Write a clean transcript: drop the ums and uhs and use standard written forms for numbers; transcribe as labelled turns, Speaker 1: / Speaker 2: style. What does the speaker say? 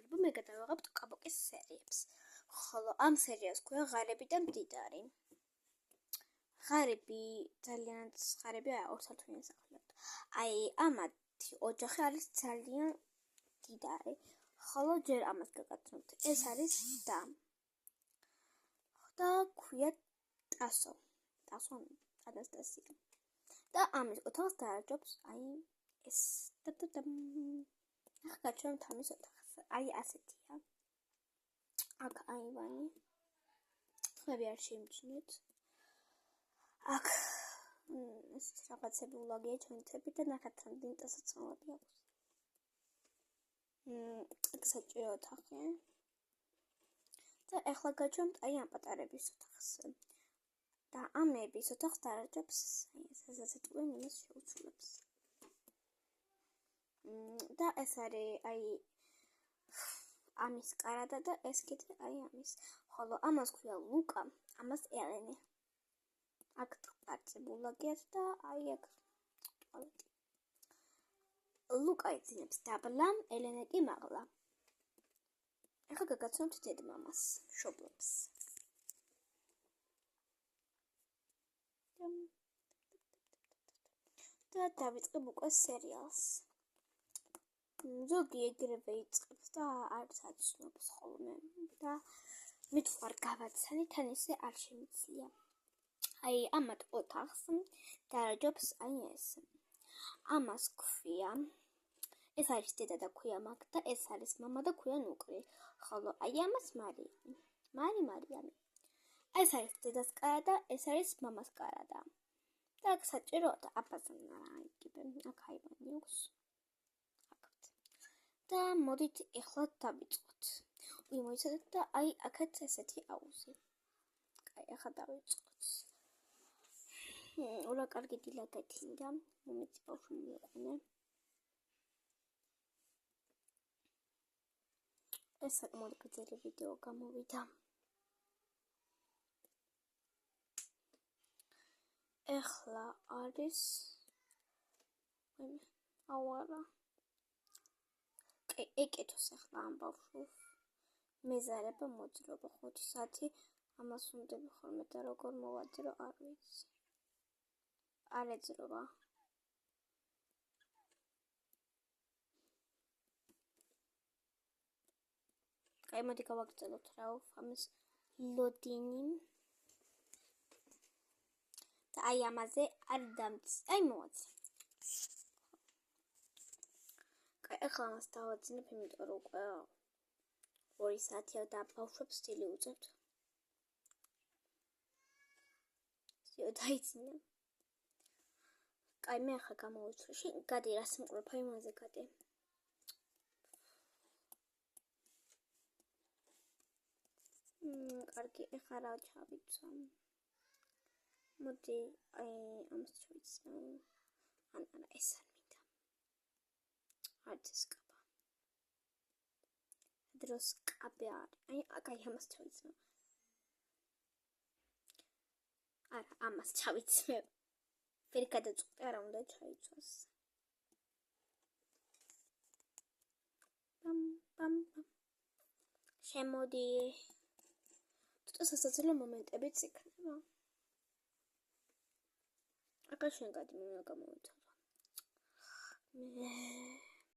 Speaker 1: მოგესალმება, მე გადავიღებთ კაბოკის სერიებს. ხოლო ამ სერიას ქვია ღარები და მდიდარი. ღარები ძალიან ღარები ორსართულიანი სახლია. ამათი ოჯახი არის ძალიან მდიდარი. ხოლო ჯერ ამას გაგაცნობთ. ეს არის და ქვია ტასო. ტასო ანასტასია. და ამის ოთახს დაარჯობს ეს ახლა გაჩვენებთ ამის ოთახს. ასეთია. აქ აივანი. ხმები არ შეიმჩნიეთ. აქ ეს რაღაცები ულაგია ჩვენთები და ნახეთ რამდენი ტასაცმელები აქვს. აქ საჭირო ოთახი. და ახლა გაჩვენებთ ამ პატარების ოთახს. და ამების ოთახს დაარჯობს ესაც ეტყვიან იმას შეუცვლებს. და ეს არის ამის კარადა და ეს კიდე ამის. ხოლო ამას ქვია ლუკა, ამას ელენე. აქ ტყარწებულაგიათ და აქ ტუალეტი. ლუკა იძინებს დაბლა, ელენე კი მაღლა. ახლა გაგაცნობთ დედმამას, მშობლებს. და დავიწყებ უკვე სერიალს. ზოგი ეგრევე იწყებს და არც აცნობს ხოლმე და მithwar გავაცანი თან ისე არ შემიძლია. ამათ ოთახს დაარჯობს ეს. ამას ქვია ეს არის დედა და ქვია მაგდა, ეს არის მამა და ქვია ნუკრი. ხოლო ამას მარიამი. ეს არის დედას კარადა, ეს არის მამას კარადა. და აქ საჭიროა და აბაზანა აქ აივანი აქვს. და მოდით ეხლა დავიწყოთ. მოიცადეთ და აქაც ესეთი აუზი. ახლა დავიწყოთ. ურა კარგი დილა გეთინდა. მომეცი ბავშვი მიყვნე. ეს საკმაოდ გრძელი ვიდეო გამოვიდა. ეხლა არის ავარა. ეკეთოს ახლა ამ ბავშვს. მეზარება მოძრობა 5 საათი ამას უნდები ხოლმე და როგორ მოვაძრო არ ვიცი. არ ეძრობა. მოდი გავაგრძელოთ რა ამის ლოდინი. და ამაზე არ დამც. მოვაძრე. ახლა მას დავაძინებ, იმიტომ რომ უკვე 2 საათია და ბავშვებს სტილი უწევთ. დაიძინე. მე ახლა გამოვიცვლი. გადი რას მყვრებ იმაზე გადი. კარგი, ახლა რა ჩავიცვა. მოდი ამას ჩავიცვა. არა, ეს არ მინდა. არც ეს კაბა. დროს კაბა არის. ამას ჩავიცვა. არა, ამას ჩავიცვა. ვერ გადაწყვეტე, არა უნდა ჩაიცვას. პამ. შემოდი. ცოტა სასაცილო მომენტებიც იქნება. აკა შენ გადი მე გამოვიცვალ.